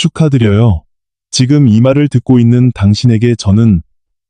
축하드려요. 지금 이 말을 듣고 있는 당신에게 저는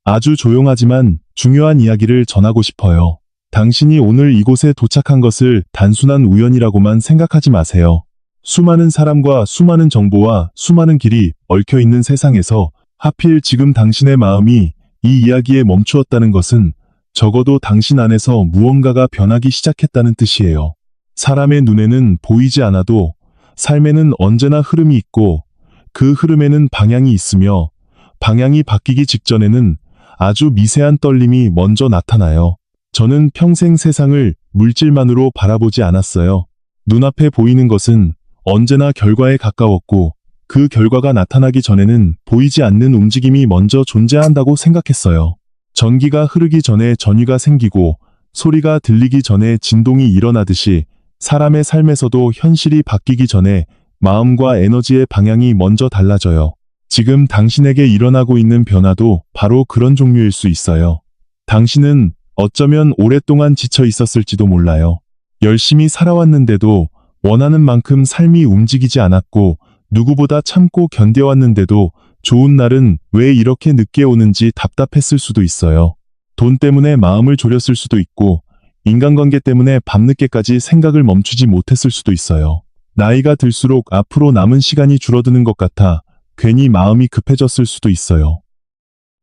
아주 조용하지만 중요한 이야기를 전하고 싶어요. 당신이 오늘 이곳에 도착한 것을 단순한 우연이라고만 생각하지 마세요. 수많은 사람과 수많은 정보와 수많은 길이 얽혀 있는 세상에서 하필 지금 당신의 마음이 이 이야기에 멈추었다는 것은 적어도 당신 안에서 무언가가 변하기 시작했다는 뜻이에요. 사람의 눈에는 보이지 않아도 삶에는 언제나 흐름이 있고 그 흐름에는 방향이 있으며 방향이 바뀌기 직전에는 아주 미세한 떨림이 먼저 나타나요. 저는 평생 세상을 물질만으로 바라보지 않았어요. 눈앞에 보이는 것은 언제나 결과에 가까웠고 그 결과가 나타나기 전에는 보이지 않는 움직임이 먼저 존재한다고 생각했어요. 전기가 흐르기 전에 전위가 생기고 소리가 들리기 전에 진동이 일어나듯이 사람의 삶에서도 현실이 바뀌기 전에 마음과 에너지의 방향이 먼저 달라져요. 지금 당신에게 일어나고 있는 변화도 바로 그런 종류일 수 있어요. 당신은 어쩌면 오랫동안 지쳐 있었을지도 몰라요. 열심히 살아왔는데도 원하는 만큼 삶이 움직이지 않았고 누구보다 참고 견뎌왔는데도 좋은 날은 왜 이렇게 늦게 오는지 답답했을 수도 있어요. 돈 때문에 마음을 졸였을 수도 있고 인간관계 때문에 밤늦게까지 생각을 멈추지 못했을 수도 있어요. 나이가 들수록 앞으로 남은 시간이 줄어드는 것 같아 괜히 마음이 급해졌을 수도 있어요.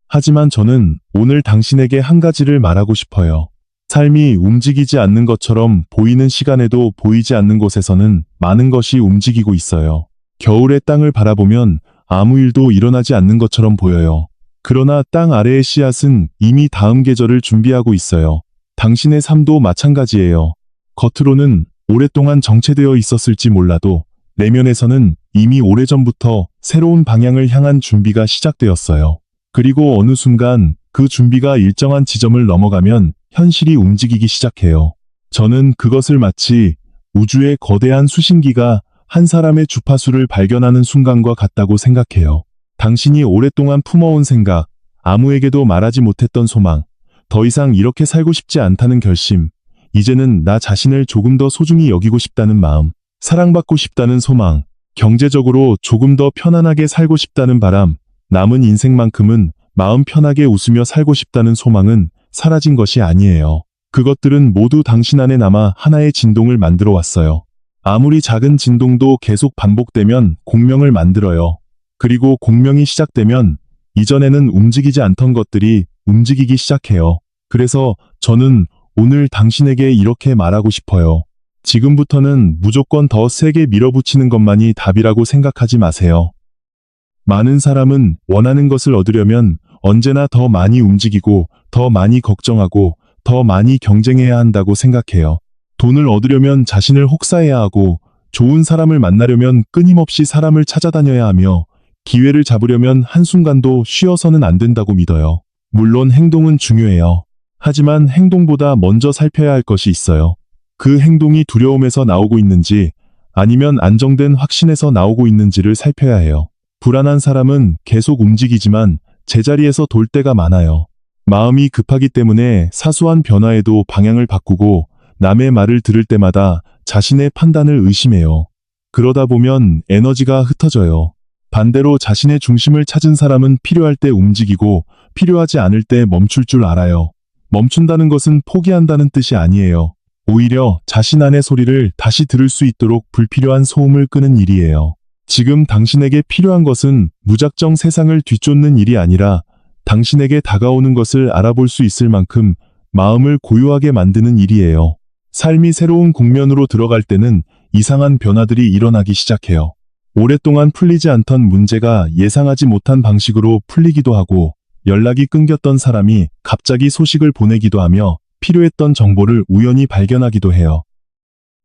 하지만 저는 오늘 당신에게 한 가지를 말하고 싶어요. 삶이 움직이지 않는 것처럼 보이는 시간에도 보이지 않는 곳에서는 많은 것이 움직이고 있어요. 겨울의 땅을 바라보면 아무 일도 일어나지 않는 것처럼 보여요. 그러나 땅 아래의 씨앗은 이미 다음 계절을 준비하고 있어요. 당신의 삶도 마찬가지예요. 겉으로는 오랫동안 정체되어 있었을지 몰라도 내면에서는 이미 오래전부터 새로운 방향을 향한 준비가 시작되었어요. 그리고 어느 순간 그 준비가 일정한 지점을 넘어가면 현실이 움직이기 시작해요. 저는 그것을 마치 우주의 거대한 수신기가 한 사람의 주파수를 발견하는 순간과 같다고 생각해요. 당신이 오랫동안 품어온 생각, 아무에게도 말하지 못했던 소망, 더 이상 이렇게 살고 싶지 않다는 결심, 이제는 나 자신을 조금 더 소중히 여기고 싶다는 마음, 사랑받고 싶다는 소망, 경제적으로 조금 더 편안하게 살고 싶다는 바람, 남은 인생만큼은 마음 편하게 웃으며 살고 싶다는 소망은 사라진 것이 아니에요. 그것들은 모두 당신 안에 남아 하나의 진동을 만들어 왔어요. 아무리 작은 진동도 계속 반복되면 공명을 만들어요. 그리고 공명이 시작되면 이전에는 움직이지 않던 것들이 움직이기 시작해요. 그래서 저는 오늘 당신에게 이렇게 말하고 싶어요. 지금부터는 무조건 더 세게 밀어붙이는 것만이 답이라고 생각하지 마세요. 많은 사람은 원하는 것을 얻으려면 언제나 더 많이 움직이고 더 많이 걱정하고 더 많이 경쟁해야 한다고 생각해요. 돈을 얻으려면 자신을 혹사해야 하고 좋은 사람을 만나려면 끊임없이 사람을 찾아다녀야 하며 기회를 잡으려면 한순간도 쉬어서는 안 된다고 믿어요. 물론 행동은 중요해요. 하지만 행동보다 먼저 살펴야 할 것이 있어요. 그 행동이 두려움에서 나오고 있는지 아니면 안정된 확신에서 나오고 있는지를 살펴야 해요. 불안한 사람은 계속 움직이지만 제자리에서 돌 때가 많아요. 마음이 급하기 때문에 사소한 변화에도 방향을 바꾸고 남의 말을 들을 때마다 자신의 판단을 의심해요. 그러다 보면 에너지가 흩어져요. 반대로 자신의 중심을 찾은 사람은 필요할 때 움직이고 필요하지 않을 때 멈출 줄 알아요. 멈춘다는 것은 포기한다는 뜻이 아니에요. 오히려 자신 안의 소리를 다시 들을 수 있도록 불필요한 소음을 끄는 일이에요. 지금 당신에게 필요한 것은 무작정 세상을 뒤쫓는 일이 아니라 당신에게 다가오는 것을 알아볼 수 있을 만큼 마음을 고요하게 만드는 일이에요. 삶이 새로운 국면으로 들어갈 때는 이상한 변화들이 일어나기 시작해요. 오랫동안 풀리지 않던 문제가 예상하지 못한 방식으로 풀리기도 하고 연락이 끊겼던 사람이 갑자기 소식을 보내기도 하며 필요했던 정보를 우연히 발견하기도 해요.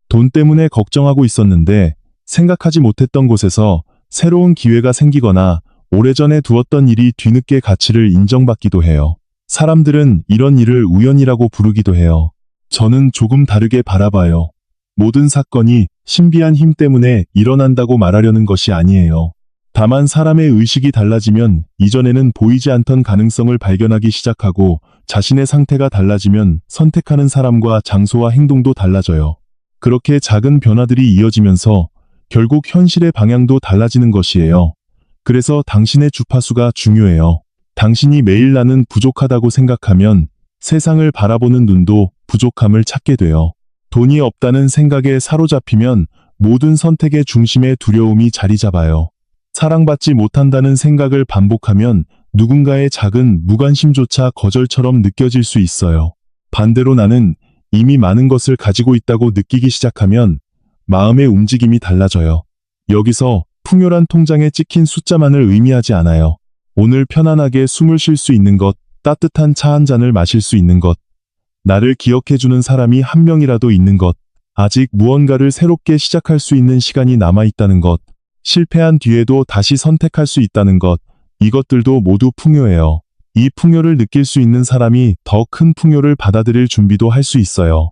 돈 때문에 걱정하고 있었는데 생각하지 못했던 곳에서 새로운 기회가 생기거나 오래전에 두었던 일이 뒤늦게 가치를 인정받기도 해요. 사람들은 이런 일을 우연이라고 부르기도 해요. 저는 조금 다르게 바라봐요. 모든 사건이 신비한 힘 때문에 일어난다고 말하려는 것이 아니에요. 다만 사람의 의식이 달라지면 이전에는 보이지 않던 가능성을 발견하기 시작하고 자신의 상태가 달라지면 선택하는 사람과 장소와 행동도 달라져요. 그렇게 작은 변화들이 이어지면서 결국 현실의 방향도 달라지는 것이에요. 그래서 당신의 주파수가 중요해요. 당신이 매일 나는 부족하다고 생각하면 세상을 바라보는 눈도 부족함을 찾게 돼요. 돈이 없다는 생각에 사로잡히면 모든 선택의 중심에 두려움이 자리 잡아요. 사랑받지 못한다는 생각을 반복하면 누군가의 작은 무관심조차 거절처럼 느껴질 수 있어요. 반대로 나는 이미 많은 것을 가지고 있다고 느끼기 시작하면 마음의 움직임이 달라져요. 여기서 풍요란 통장에 찍힌 숫자만을 의미하지 않아요. 오늘 편안하게 숨을 쉴 수 있는 것, 따뜻한 차 한 잔을 마실 수 있는 것, 나를 기억해주는 사람이 한 명이라도 있는 것, 아직 무언가를 새롭게 시작할 수 있는 시간이 남아있다는 것, 실패한 뒤에도 다시 선택할 수 있다는 것, 이것들도 모두 풍요예요. 이 풍요를 느낄 수 있는 사람이 더 큰 풍요를 받아들일 준비도 할 수 있어요.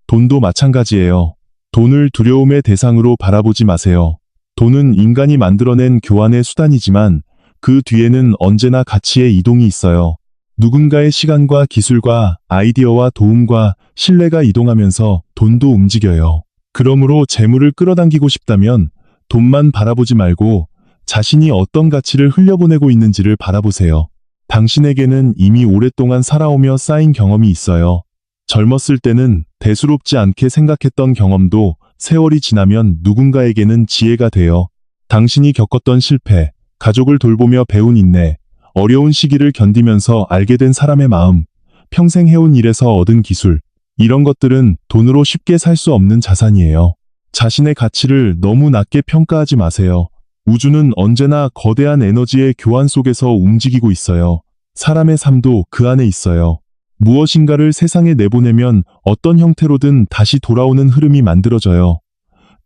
돈도 마찬가지예요. 돈을 두려움의 대상으로 바라보지 마세요. 돈은 인간이 만들어낸 교환의 수단이지만 그 뒤에는 언제나 가치의 이동이 있어요. 누군가의 시간과 기술과 아이디어와 도움과 신뢰가 이동하면서 돈도 움직여요. 그러므로 재물을 끌어당기고 싶다면 돈만 바라보지 말고 자신이 어떤 가치를 흘려보내고 있는지를 바라보세요. 당신에게는 이미 오랫동안 살아오며 쌓인 경험이 있어요. 젊었을 때는 대수롭지 않게 생각했던 경험도 세월이 지나면 누군가에게는 지혜가 되어 당신이 겪었던 실패, 가족을 돌보며 배운 인내, 어려운 시기를 견디면서 알게 된 사람의 마음, 평생 해온 일에서 얻은 기술, 이런 것들은 돈으로 쉽게 살 수 없는 자산이에요. 자신의 가치를 너무 낮게 평가하지 마세요. 우주는 언제나 거대한 에너지의 교환 속에서 움직이고 있어요. 사람의 삶도 그 안에 있어요. 무엇인가를 세상에 내보내면 어떤 형태로든 다시 돌아오는 흐름이 만들어져요.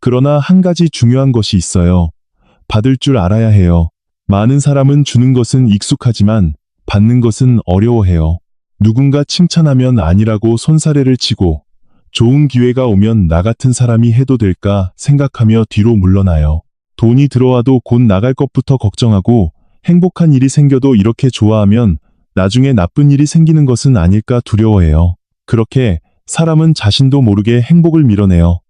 그러나 한 가지 중요한 것이 있어요. 받을 줄 알아야 해요. 많은 사람은 주는 것은 익숙하지만 받는 것은 어려워해요. 누군가 칭찬하면 아니라고 손사래를 치고 좋은 기회가 오면 나 같은 사람이 해도 될까 생각하며 뒤로 물러나요. 돈이 들어와도 곧 나갈 것부터 걱정하고 행복한 일이 생겨도 이렇게 좋아하면 나중에 나쁜 일이 생기는 것은 아닐까 두려워해요. 그렇게 사람은 자신도 모르게 행복을 밀어내요.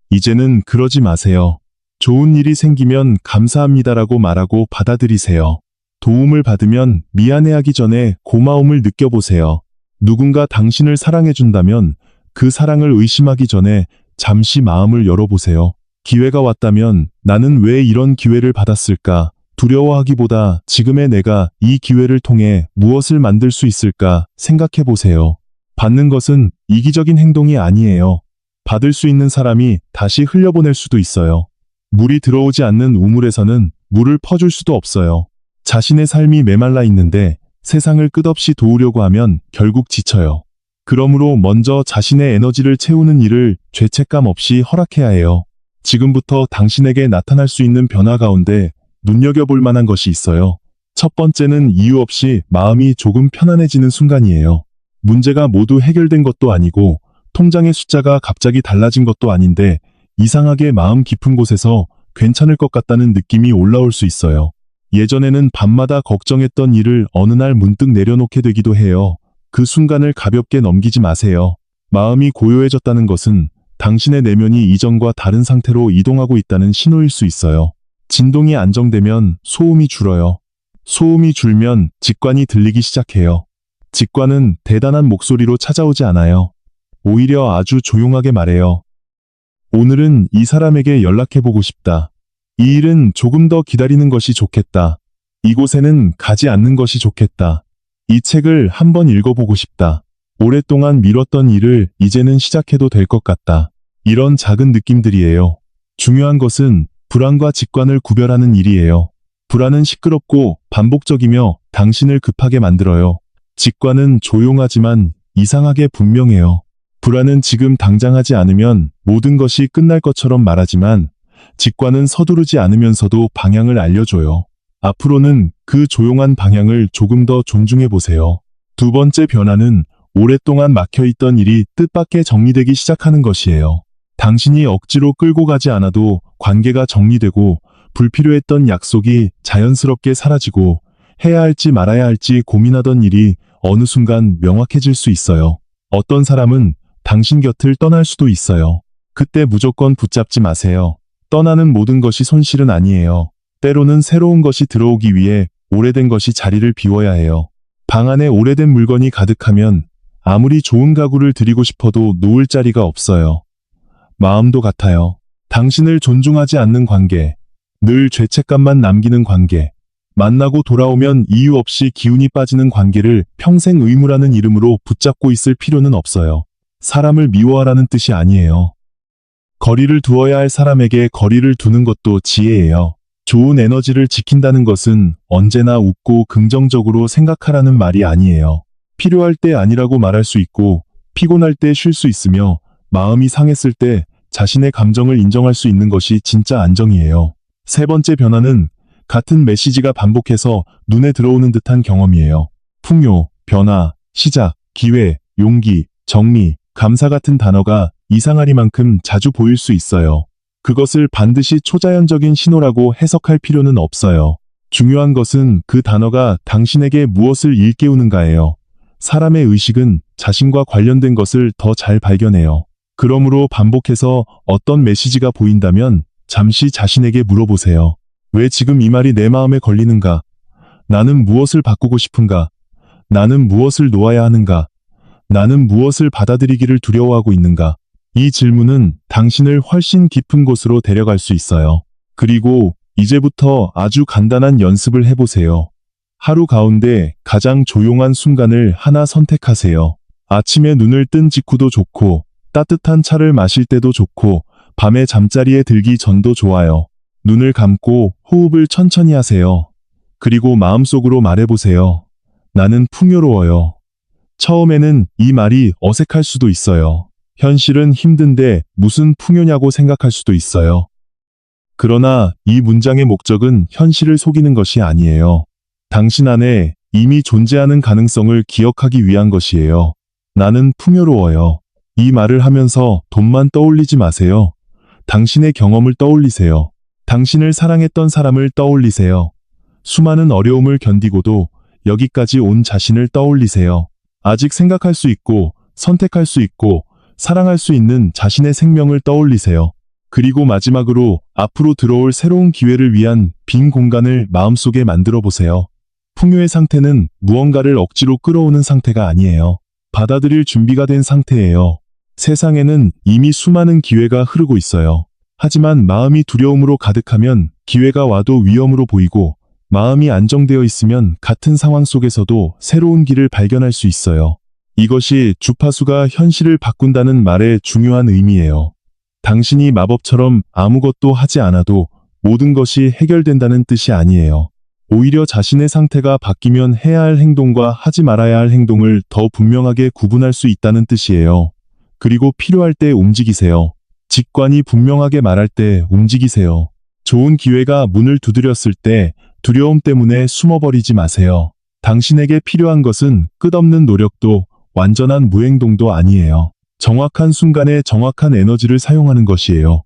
이제는 그러지 마세요. 좋은 일이 생기면 감사합니다라고 말하고 받아들이세요. 도움을 받으면 미안해하기 전에 고마움을 느껴보세요. 누군가 당신을 사랑해준다면 그 사랑을 의심하기 전에 잠시 마음을 열어보세요. 기회가 왔다면 나는 왜 이런 기회를 받았을까? 두려워하기보다 지금의 내가 이 기회를 통해 무엇을 만들 수 있을까 생각해보세요. 받는 것은 이기적인 행동이 아니에요. 받을 수 있는 사람이 다시 흘려보낼 수도 있어요. 물이 들어오지 않는 우물에서는 물을 퍼줄 수도 없어요. 자신의 삶이 메말라 있는데 세상을 끝없이 도우려고 하면 결국 지쳐요. 그러므로 먼저 자신의 에너지를 채우는 일을 죄책감 없이 허락해야 해요. 지금부터 당신에게 나타날 수 있는 변화 가운데 눈여겨볼 만한 것이 있어요. 첫 번째는 이유 없이 마음이 조금 편안해지는 순간이에요. 문제가 모두 해결된 것도 아니고 통장의 숫자가 갑자기 달라진 것도 아닌데 이상하게 마음 깊은 곳에서 괜찮을 것 같다는 느낌이 올라올 수 있어요. 예전에는 밤마다 걱정했던 일을 어느 날 문득 내려놓게 되기도 해요. 그 순간을 가볍게 넘기지 마세요. 마음이 고요해졌다는 것은 당신의 내면이 이전과 다른 상태로 이동하고 있다는 신호일 수 있어요. 진동이 안정되면 소음이 줄어요. 소음이 줄면 직관이 들리기 시작해요. 직관은 대단한 목소리로 찾아오지 않아요. 오히려 아주 조용하게 말해요. 오늘은 이 사람에게 연락해보고 싶다. 이 일은 조금 더 기다리는 것이 좋겠다. 이곳에는 가지 않는 것이 좋겠다. 이 책을 한번 읽어보고 싶다. 오랫동안 미뤘던 일을 이제는 시작해도 될 것 같다. 이런 작은 느낌들이에요. 중요한 것은 불안과 직관을 구별하는 일이에요. 불안은 시끄럽고 반복적이며 당신을 급하게 만들어요. 직관은 조용하지만 이상하게 분명해요. 불안은 지금 당장 하지 않으면 모든 것이 끝날 것처럼 말하지만 직관은 서두르지 않으면서도 방향을 알려줘요. 앞으로는 그 조용한 방향을 조금 더 존중해 보세요. 두 번째 변화는 오랫동안 막혀있던 일이 뜻밖의 정리되기 시작하는 것이에요. 당신이 억지로 끌고 가지 않아도 관계가 정리되고 불필요했던 약속이 자연스럽게 사라지고 해야 할지 말아야 할지 고민하던 일이 어느 순간 명확해질 수 있어요. 어떤 사람은 당신 곁을 떠날 수도 있어요. 그때 무조건 붙잡지 마세요. 떠나는 모든 것이 손실은 아니에요. 때로는 새로운 것이 들어오기 위해 오래된 것이 자리를 비워야 해요. 방 안에 오래된 물건이 가득하면 아무리 좋은 가구를 드리고 싶어도 놓을 자리가 없어요. 마음도 같아요. 당신을 존중하지 않는 관계, 늘 죄책감만 남기는 관계, 만나고 돌아오면 이유 없이 기운이 빠지는 관계를 평생 의무라는 이름으로 붙잡고 있을 필요는 없어요. 사람을 미워하라는 뜻이 아니에요. 거리를 두어야 할 사람에게 거리를 두는 것도 지혜예요. 좋은 에너지를 지킨다는 것은 언제나 웃고 긍정적으로 생각하라는 말이 아니에요. 필요할 때 아니라고 말할 수 있고, 피곤할 때 쉴 수 있으며, 마음이 상했을 때 자신의 감정을 인정할 수 있는 것이 진짜 안정이에요. 세 번째 변화는 같은 메시지가 반복해서 눈에 들어오는 듯한 경험이에요. 풍요, 변화, 시작, 기회, 용기, 정리, 감사 같은 단어가 이상하리만큼 자주 보일 수 있어요. 그것을 반드시 초자연적인 신호라고 해석할 필요는 없어요. 중요한 것은 그 단어가 당신에게 무엇을 일깨우는가예요. 사람의 의식은 자신과 관련된 것을 더 잘 발견해요. 그러므로 반복해서 어떤 메시지가 보인다면 잠시 자신에게 물어보세요. 왜 지금 이 말이 내 마음에 걸리는가? 나는 무엇을 바꾸고 싶은가? 나는 무엇을 놓아야 하는가? 나는 무엇을 받아들이기를 두려워하고 있는가? 이 질문은 당신을 훨씬 깊은 곳으로 데려갈 수 있어요. 그리고 이제부터 아주 간단한 연습을 해보세요. 하루 가운데 가장 조용한 순간을 하나 선택하세요. 아침에 눈을 뜬 직후도 좋고, 따뜻한 차를 마실 때도 좋고, 밤에 잠자리에 들기 전도 좋아요. 눈을 감고 호흡을 천천히 하세요. 그리고 마음속으로 말해보세요. 나는 풍요로워요. 처음에는 이 말이 어색할 수도 있어요. 현실은 힘든데 무슨 풍요냐고 생각할 수도 있어요. 그러나 이 문장의 목적은 현실을 속이는 것이 아니에요. 당신 안에 이미 존재하는 가능성을 기억하기 위한 것이에요. 나는 풍요로워요. 이 말을 하면서 돈만 떠올리지 마세요. 당신의 경험을 떠올리세요. 당신을 사랑했던 사람을 떠올리세요. 수많은 어려움을 견디고도 여기까지 온 자신을 떠올리세요. 아직 생각할 수 있고, 선택할 수 있고, 사랑할 수 있는 자신의 생명을 떠올리세요. 그리고 마지막으로 앞으로 들어올 새로운 기회를 위한 빈 공간을 마음속에 만들어 보세요. 풍요의 상태는 무언가를 억지로 끌어오는 상태가 아니에요. 받아들일 준비가 된 상태예요. 세상에는 이미 수많은 기회가 흐르고 있어요. 하지만 마음이 두려움으로 가득하면 기회가 와도 위험으로 보이고, 마음이 안정되어 있으면 같은 상황 속에서도 새로운 길을 발견할 수 있어요. 이것이 주파수가 현실을 바꾼다는 말의 중요한 의미예요. 당신이 마법처럼 아무것도 하지 않아도 모든 것이 해결된다는 뜻이 아니에요. 오히려 자신의 상태가 바뀌면 해야 할 행동과 하지 말아야 할 행동을 더 분명하게 구분할 수 있다는 뜻이에요. 그리고 필요할 때 움직이세요. 직관이 분명하게 말할 때 움직이세요. 좋은 기회가 문을 두드렸을 때 두려움 때문에 숨어버리지 마세요. 당신에게 필요한 것은 끝없는 노력도 완전한 무행동도 아니에요. 정확한 순간에 정확한 에너지를 사용하는 것이에요.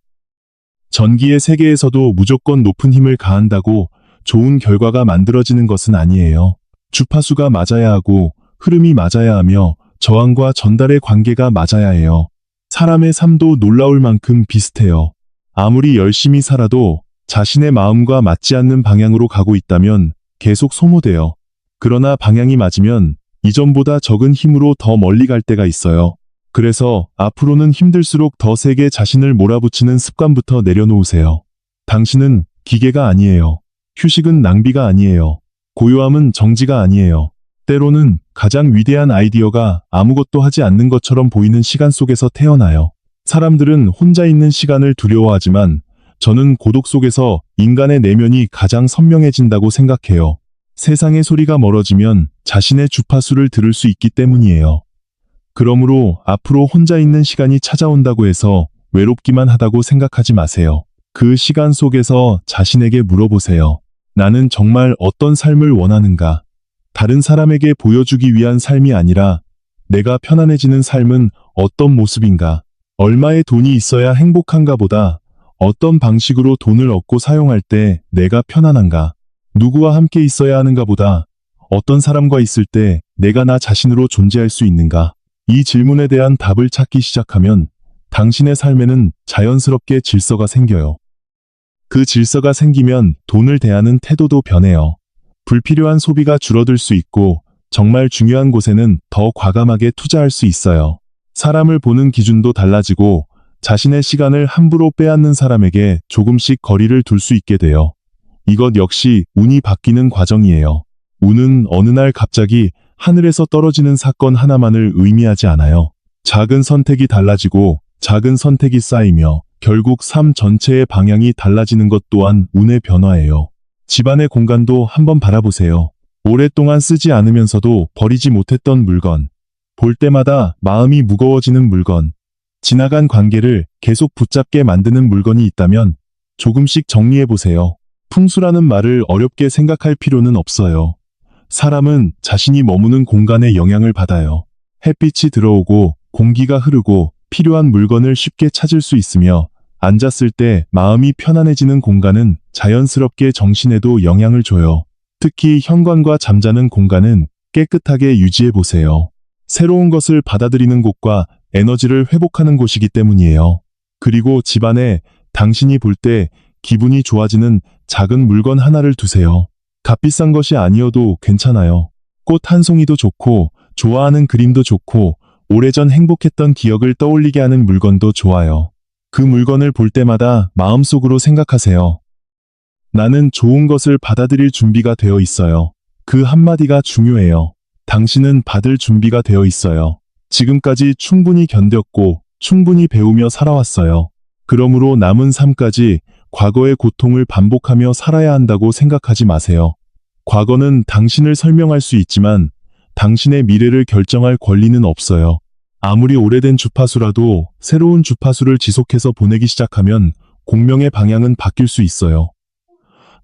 전기의 세계에서도 무조건 높은 힘을 가한다고 좋은 결과가 만들어지는 것은 아니에요. 주파수가 맞아야 하고 흐름이 맞아야 하며 저항과 전달의 관계가 맞아야 해요. 사람의 삶도 놀라울 만큼 비슷해요. 아무리 열심히 살아도 자신의 마음과 맞지 않는 방향으로 가고 있다면 계속 소모돼요. 그러나 방향이 맞으면 이전보다 적은 힘으로 더 멀리 갈 때가 있어요. 그래서 앞으로는 힘들수록 더 세게 자신을 몰아붙이는 습관부터 내려놓으세요. 당신은 기계가 아니에요. 휴식은 낭비가 아니에요. 고요함은 정지가 아니에요. 때로는 가장 위대한 아이디어가 아무것도 하지 않는 것처럼 보이는 시간 속에서 태어나요. 사람들은 혼자 있는 시간을 두려워하지만 저는 고독 속에서 인간의 내면이 가장 선명해진다고 생각해요. 세상의 소리가 멀어지면 자신의 주파수를 들을 수 있기 때문이에요. 그러므로 앞으로 혼자 있는 시간이 찾아온다고 해서 외롭기만 하다고 생각하지 마세요. 그 시간 속에서 자신에게 물어보세요. 나는 정말 어떤 삶을 원하는가? 다른 사람에게 보여주기 위한 삶이 아니라 내가 편안해지는 삶은 어떤 모습인가? 얼마의 돈이 있어야 행복한가 보다 어떤 방식으로 돈을 얻고 사용할 때 내가 편안한가? 누구와 함께 있어야 하는가 보다 어떤 사람과 있을 때 내가 나 자신으로 존재할 수 있는가? 이 질문에 대한 답을 찾기 시작하면 당신의 삶에는 자연스럽게 질서가 생겨요. 그 질서가 생기면 돈을 대하는 태도도 변해요. 불필요한 소비가 줄어들 수 있고 정말 중요한 곳에는 더 과감하게 투자할 수 있어요. 사람을 보는 기준도 달라지고 자신의 시간을 함부로 빼앗는 사람에게 조금씩 거리를 둘 수 있게 돼요. 이것 역시 운이 바뀌는 과정이에요. 운은 어느 날 갑자기 하늘에서 떨어지는 사건 하나만을 의미하지 않아요. 작은 선택이 달라지고 작은 선택이 쌓이며 결국 삶 전체의 방향이 달라지는 것 또한 운의 변화예요. 집안의 공간도 한번 바라보세요. 오랫동안 쓰지 않으면서도 버리지 못했던 물건, 볼 때마다 마음이 무거워지는 물건, 지나간 관계를 계속 붙잡게 만드는 물건이 있다면 조금씩 정리해보세요. 풍수라는 말을 어렵게 생각할 필요는 없어요. 사람은 자신이 머무는 공간에 영향을 받아요. 햇빛이 들어오고 공기가 흐르고 필요한 물건을 쉽게 찾을 수 있으며 앉았을 때 마음이 편안해지는 공간은 자연스럽게 정신에도 영향을 줘요. 특히 현관과 잠자는 공간은 깨끗하게 유지해보세요. 새로운 것을 받아들이는 곳과 에너지를 회복하는 곳이기 때문이에요. 그리고 집안에 당신이 볼 때 기분이 좋아지는 작은 물건 하나를 두세요. 값비싼 것이 아니어도 괜찮아요. 꽃 한 송이도 좋고, 좋아하는 그림도 좋고, 오래전 행복했던 기억을 떠올리게 하는 물건도 좋아요. 그 물건을 볼 때마다 마음속으로 생각하세요. 나는 좋은 것을 받아들일 준비가 되어 있어요. 그 한마디가 중요해요. 당신은 받을 준비가 되어 있어요. 지금까지 충분히 견뎠고 충분히 배우며 살아왔어요. 그러므로 남은 삶까지 과거의 고통을 반복하며 살아야 한다고 생각하지 마세요. 과거는 당신을 설명할 수 있지만 당신의 미래를 결정할 권리는 없어요. 아무리 오래된 주파수라도 새로운 주파수를 지속해서 보내기 시작하면 공명의 방향은 바뀔 수 있어요.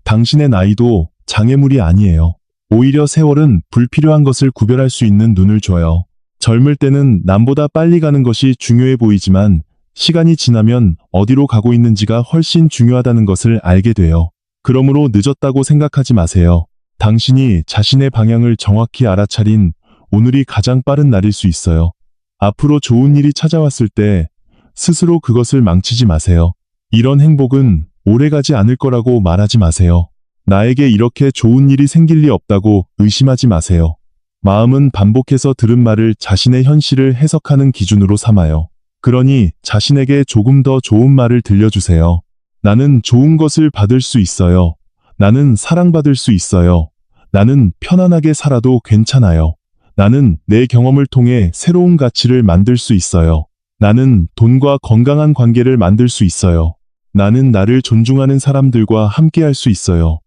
당신의 나이도 장애물이 아니에요. 오히려 세월은 불필요한 것을 구별할 수 있는 눈을 줘요. 젊을 때는 남보다 빨리 가는 것이 중요해 보이지만 시간이 지나면 어디로 가고 있는지가 훨씬 중요하다는 것을 알게 돼요. 그러므로 늦었다고 생각하지 마세요. 당신이 자신의 방향을 정확히 알아차린 오늘이 가장 빠른 날일 수 있어요. 앞으로 좋은 일이 찾아왔을 때 스스로 그것을 망치지 마세요. 이런 행복은 오래가지 않을 거라고 말하지 마세요. 나에게 이렇게 좋은 일이 생길 리 없다고 의심하지 마세요. 마음은 반복해서 들은 말을 자신의 현실을 해석하는 기준으로 삼아요. 그러니 자신에게 조금 더 좋은 말을 들려주세요. 나는 좋은 것을 받을 수 있어요. 나는 사랑받을 수 있어요. 나는 편안하게 살아도 괜찮아요. 나는 내 경험을 통해 새로운 가치를 만들 수 있어요. 나는 돈과 건강한 관계를 만들 수 있어요. 나는 나를 존중하는 사람들과 함께할 수 있어요.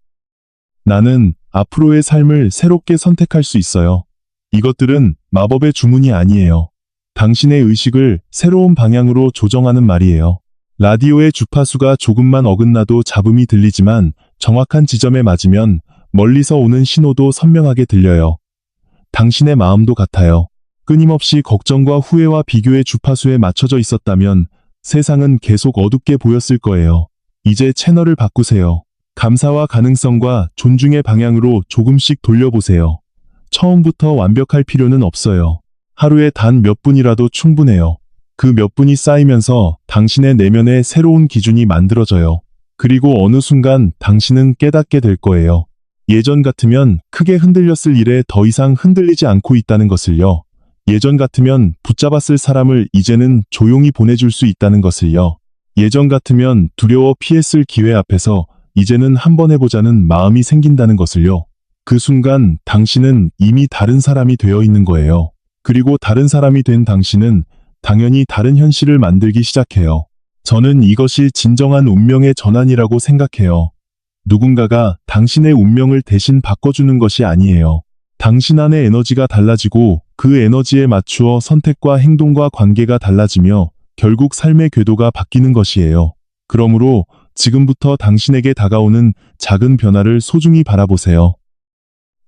나는 앞으로의 삶을 새롭게 선택할 수 있어요. 이것들은 마법의 주문이 아니에요. 당신의 의식을 새로운 방향으로 조정하는 말이에요. 라디오의 주파수가 조금만 어긋나도 잡음이 들리지만 정확한 지점에 맞으면 멀리서 오는 신호도 선명하게 들려요. 당신의 마음도 같아요. 끊임없이 걱정과 후회와 비교의 주파수에 맞춰져 있었다면 세상은 계속 어둡게 보였을 거예요. 이제 채널을 바꾸세요. 감사와 가능성과 존중의 방향으로 조금씩 돌려보세요. 처음부터 완벽할 필요는 없어요. 하루에 단 몇 분이라도 충분해요. 그 몇 분이 쌓이면서 당신의 내면에 새로운 기준이 만들어져요. 그리고 어느 순간 당신은 깨닫게 될 거예요. 예전 같으면 크게 흔들렸을 일에 더 이상 흔들리지 않고 있다는 것을요. 예전 같으면 붙잡았을 사람을 이제는 조용히 보내줄 수 있다는 것을요. 예전 같으면 두려워 피했을 기회 앞에서 이제는 한번 해보자는 마음이 생긴다는 것을요. 그 순간 당신은 이미 다른 사람이 되어 있는 거예요. 그리고 다른 사람이 된 당신은 당연히 다른 현실을 만들기 시작해요. 저는 이것이 진정한 운명의 전환이라고 생각해요. 누군가가 당신의 운명을 대신 바꿔주는 것이 아니에요. 당신 안의 에너지가 달라지고 그 에너지에 맞추어 선택과 행동과 관계가 달라지며 결국 삶의 궤도가 바뀌는 것이에요. 그러므로 지금부터 당신에게 다가오는 작은 변화를 소중히 바라보세요.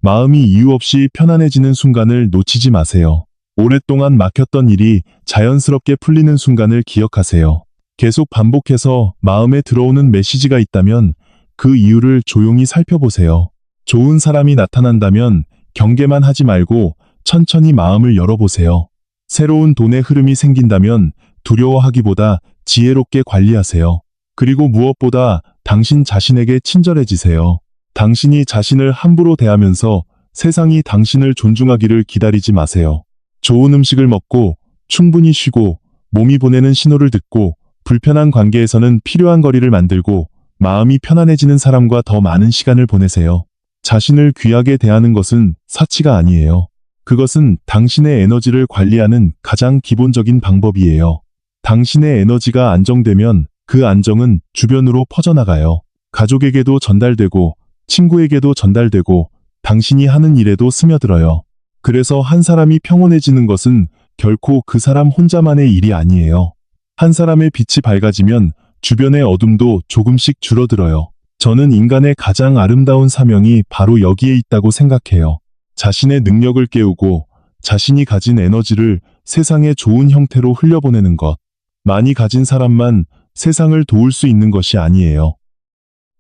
마음이 이유 없이 편안해지는 순간을 놓치지 마세요. 오랫동안 막혔던 일이 자연스럽게 풀리는 순간을 기억하세요. 계속 반복해서 마음에 들어오는 메시지가 있다면 그 이유를 조용히 살펴보세요. 좋은 사람이 나타난다면 경계만 하지 말고 천천히 마음을 열어보세요. 새로운 돈의 흐름이 생긴다면 두려워하기보다 지혜롭게 관리하세요. 그리고 무엇보다 당신 자신에게 친절해지세요. 당신이 자신을 함부로 대하면서 세상이 당신을 존중하기를 기다리지 마세요. 좋은 음식을 먹고 충분히 쉬고 몸이 보내는 신호를 듣고 불편한 관계에서는 필요한 거리를 만들고 마음이 편안해지는 사람과 더 많은 시간을 보내세요. 자신을 귀하게 대하는 것은 사치가 아니에요. 그것은 당신의 에너지를 관리하는 가장 기본적인 방법이에요. 당신의 에너지가 안정되면 그 안정은 주변으로 퍼져나가요. 가족에게도 전달되고 친구에게도 전달되고 당신이 하는 일에도 스며들어요. 그래서 한 사람이 평온해지는 것은 결코 그 사람 혼자만의 일이 아니에요. 한 사람의 빛이 밝아지면 주변의 어둠도 조금씩 줄어들어요. 저는 인간의 가장 아름다운 사명이 바로 여기에 있다고 생각해요. 자신의 능력을 깨우고 자신이 가진 에너지를 세상에 좋은 형태로 흘려보내는 것. 많이 가진 사람만 세상을 도울 수 있는 것이 아니에요.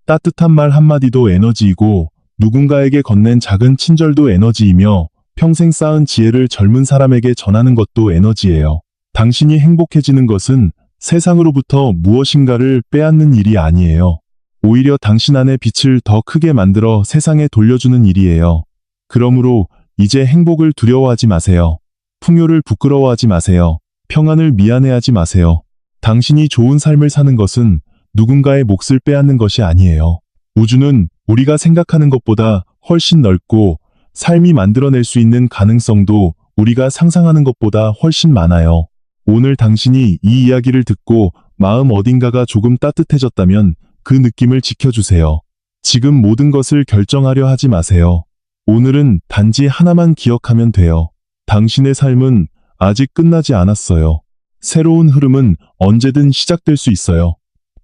따뜻한 말 한마디도 에너지이고 누군가에게 건넨 작은 친절도 에너지이며 평생 쌓은 지혜를 젊은 사람에게 전하는 것도 에너지예요. 당신이 행복해지는 것은 세상으로부터 무엇인가를 빼앗는 일이 아니에요. 오히려 당신 안의 빛을 더 크게 만들어 세상에 돌려주는 일이에요. 그러므로 이제 행복을 두려워하지 마세요. 풍요를 부끄러워하지 마세요. 평안을 미안해하지 마세요. 당신이 좋은 삶을 사는 것은 누군가의 몫을 빼앗는 것이 아니에요. 우주는 우리가 생각하는 것보다 훨씬 넓고 삶이 만들어낼 수 있는 가능성도 우리가 상상하는 것보다 훨씬 많아요. 오늘 당신이 이 이야기를 듣고 마음 어딘가가 조금 따뜻해졌다면 그 느낌을 지켜주세요. 지금 모든 것을 결정하려 하지 마세요. 오늘은 단지 하나만 기억하면 돼요. 당신의 삶은 아직 끝나지 않았어요. 새로운 흐름은 언제든 시작될 수 있어요.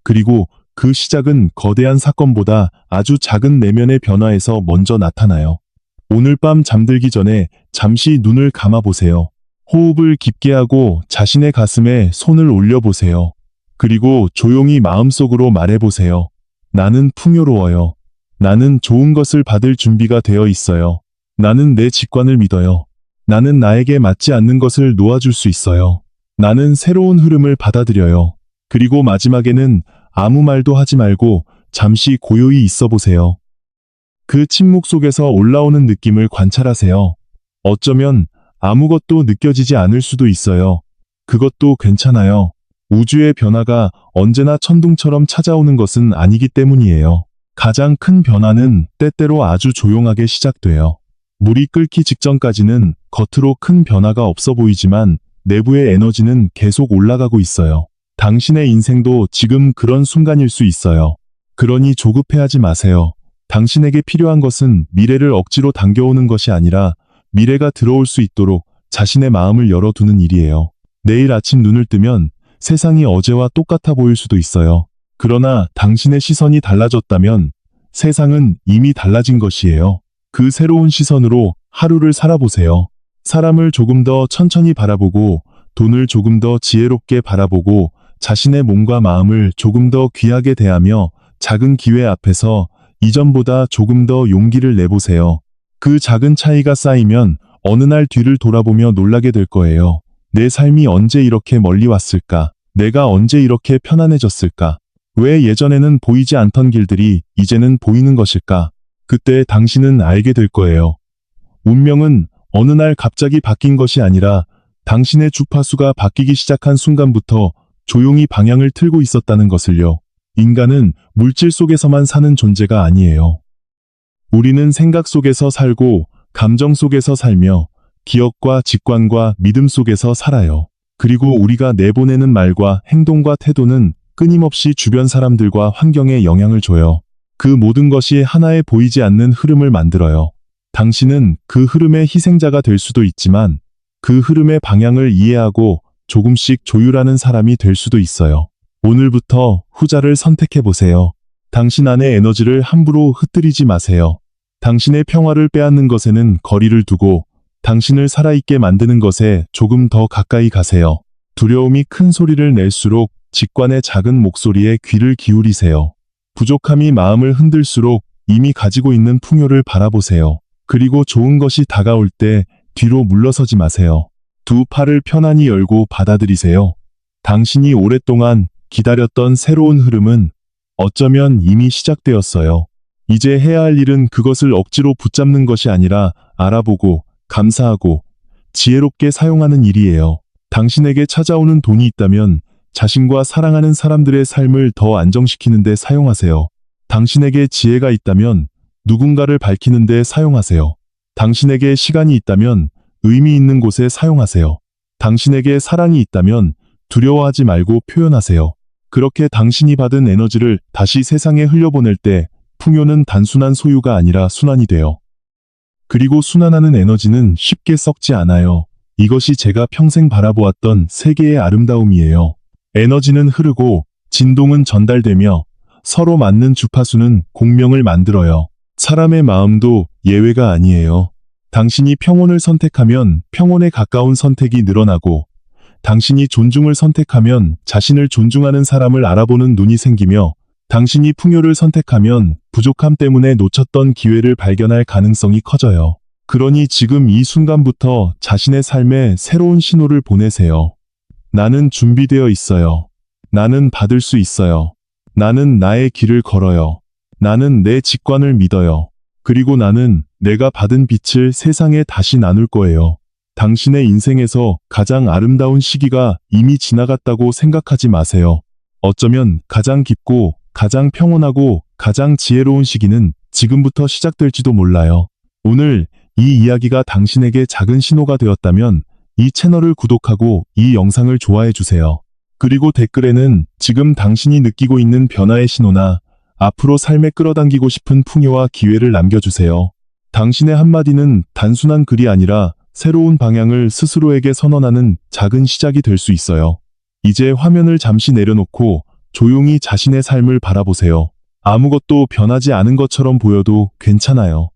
그리고 그 시작은 거대한 사건보다 아주 작은 내면의 변화에서 먼저 나타나요. 오늘 밤 잠들기 전에 잠시 눈을 감아보세요. 호흡을 깊게 하고 자신의 가슴에 손을 올려보세요. 그리고 조용히 마음속으로 말해보세요. 나는 풍요로워요. 나는 좋은 것을 받을 준비가 되어 있어요. 나는 내 직관을 믿어요. 나는 나에게 맞지 않는 것을 놓아줄 수 있어요. 나는 새로운 흐름을 받아들여요. 그리고 마지막에는 아무 말도 하지 말고 잠시 고요히 있어 보세요. 그 침묵 속에서 올라오는 느낌을 관찰하세요. 어쩌면 아무것도 느껴지지 않을 수도 있어요. 그것도 괜찮아요. 우주의 변화가 언제나 천둥처럼 찾아오는 것은 아니기 때문이에요. 가장 큰 변화는 때때로 아주 조용하게 시작돼요. 물이 끓기 직전까지는 겉으로 큰 변화가 없어 보이지만 내부의 에너지는 계속 올라가고 있어요. 당신의 인생도 지금 그런 순간일 수 있어요. 그러니 조급해하지 마세요. 당신에게 필요한 것은 미래를 억지로 당겨오는 것이 아니라 미래가 들어올 수 있도록 자신의 마음을 열어두는 일이에요. 내일 아침 눈을 뜨면 세상이 어제와 똑같아 보일 수도 있어요. 그러나 당신의 시선이 달라졌다면 세상은 이미 달라진 것이에요. 그 새로운 시선으로 하루를 살아보세요. 사람을 조금 더 천천히 바라보고 돈을 조금 더 지혜롭게 바라보고 자신의 몸과 마음을 조금 더 귀하게 대하며 작은 기회 앞에서 이전보다 조금 더 용기를 내보세요. 그 작은 차이가 쌓이면 어느 날 뒤를 돌아보며 놀라게 될 거예요. 내 삶이 언제 이렇게 멀리 왔을까? 내가 언제 이렇게 편안해졌을까? 왜 예전에는 보이지 않던 길들이 이제는 보이는 것일까? 그때 당신은 알게 될 거예요. 운명은 어느 날 갑자기 바뀐 것이 아니라 당신의 주파수가 바뀌기 시작한 순간부터 조용히 방향을 틀고 있었다는 것을요. 인간은 물질 속에서만 사는 존재가 아니에요. 우리는 생각 속에서 살고 감정 속에서 살며 기억과 직관과 믿음 속에서 살아요. 그리고 우리가 내보내는 말과 행동과 태도는 끊임없이 주변 사람들과 환경에 영향을 줘요. 그 모든 것이 하나의 보이지 않는 흐름을 만들어요. 당신은 그 흐름의 희생자가 될 수도 있지만 그 흐름의 방향을 이해하고 조금씩 조율하는 사람이 될 수도 있어요. 오늘부터 후자를 선택해보세요. 당신 안의 에너지를 함부로 흩뜨리지 마세요. 당신의 평화를 빼앗는 것에는 거리를 두고 당신을 살아있게 만드는 것에 조금 더 가까이 가세요. 두려움이 큰 소리를 낼수록 직관의 작은 목소리에 귀를 기울이세요. 부족함이 마음을 흔들수록 이미 가지고 있는 풍요를 바라보세요. 그리고 좋은 것이 다가올 때 뒤로 물러서지 마세요. 두 팔을 편안히 열고 받아들이세요. 당신이 오랫동안 기다렸던 새로운 흐름은 어쩌면 이미 시작되었어요. 이제 해야 할 일은 그것을 억지로 붙잡는 것이 아니라 알아보고, 감사하고, 지혜롭게 사용하는 일이에요. 당신에게 찾아오는 돈이 있다면 자신과 사랑하는 사람들의 삶을 더 안정시키는 데 사용하세요. 당신에게 지혜가 있다면 누군가를 밝히는 데 사용하세요. 당신에게 시간이 있다면 의미 있는 곳에 사용하세요. 당신에게 사랑이 있다면 두려워하지 말고 표현하세요. 그렇게 당신이 받은 에너지를 다시 세상에 흘려보낼 때 풍요는 단순한 소유가 아니라 순환이 돼요. 그리고 순환하는 에너지는 쉽게 썩지 않아요. 이것이 제가 평생 바라보았던 세계의 아름다움이에요. 에너지는 흐르고 진동은 전달되며 서로 맞는 주파수는 공명을 만들어요. 사람의 마음도 예외가 아니에요. 당신이 평온을 선택하면 평온에 가까운 선택이 늘어나고, 당신이 존중을 선택하면 자신을 존중하는 사람을 알아보는 눈이 생기며, 당신이 풍요를 선택하면 부족함 때문에 놓쳤던 기회를 발견할 가능성이 커져요. 그러니 지금 이 순간부터 자신의 삶에 새로운 신호를 보내세요. 나는 준비되어 있어요. 나는 받을 수 있어요. 나는 나의 길을 걸어요. 나는 내 직관을 믿어요. 그리고 나는 내가 받은 빛을 세상에 다시 나눌 거예요. 당신의 인생에서 가장 아름다운 시기가 이미 지나갔다고 생각하지 마세요. 어쩌면 가장 깊고 가장 평온하고 가장 지혜로운 시기는 지금부터 시작될지도 몰라요. 오늘 이 이야기가 당신에게 작은 신호가 되었다면 이 채널을 구독하고 이 영상을 좋아해 주세요. 그리고 댓글에는 지금 당신이 느끼고 있는 변화의 신호나 앞으로 삶에 끌어당기고 싶은 풍요와 기회를 남겨주세요. 당신의 한마디는 단순한 글이 아니라 새로운 방향을 스스로에게 선언하는 작은 시작이 될 수 있어요. 이제 화면을 잠시 내려놓고 조용히 자신의 삶을 바라보세요. 아무것도 변하지 않은 것처럼 보여도 괜찮아요.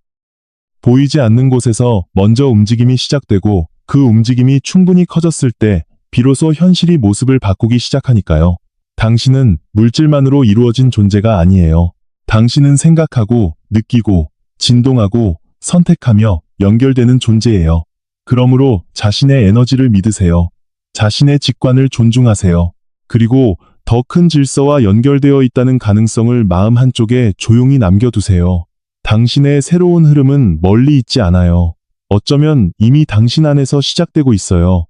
보이지 않는 곳에서 먼저 움직임이 시작되고 그 움직임이 충분히 커졌을 때 비로소 현실이 모습을 바꾸기 시작하니까요. 당신은 물질만으로 이루어진 존재가 아니에요. 당신은 생각하고, 느끼고, 진동하고, 선택하며 연결되는 존재예요. 그러므로 자신의 에너지를 믿으세요. 자신의 직관을 존중하세요. 그리고 더 큰 질서와 연결되어 있다는 가능성을 마음 한쪽에 조용히 남겨두세요. 당신의 새로운 흐름은 멀리 있지 않아요. 어쩌면 이미 당신 안에서 시작되고 있어요.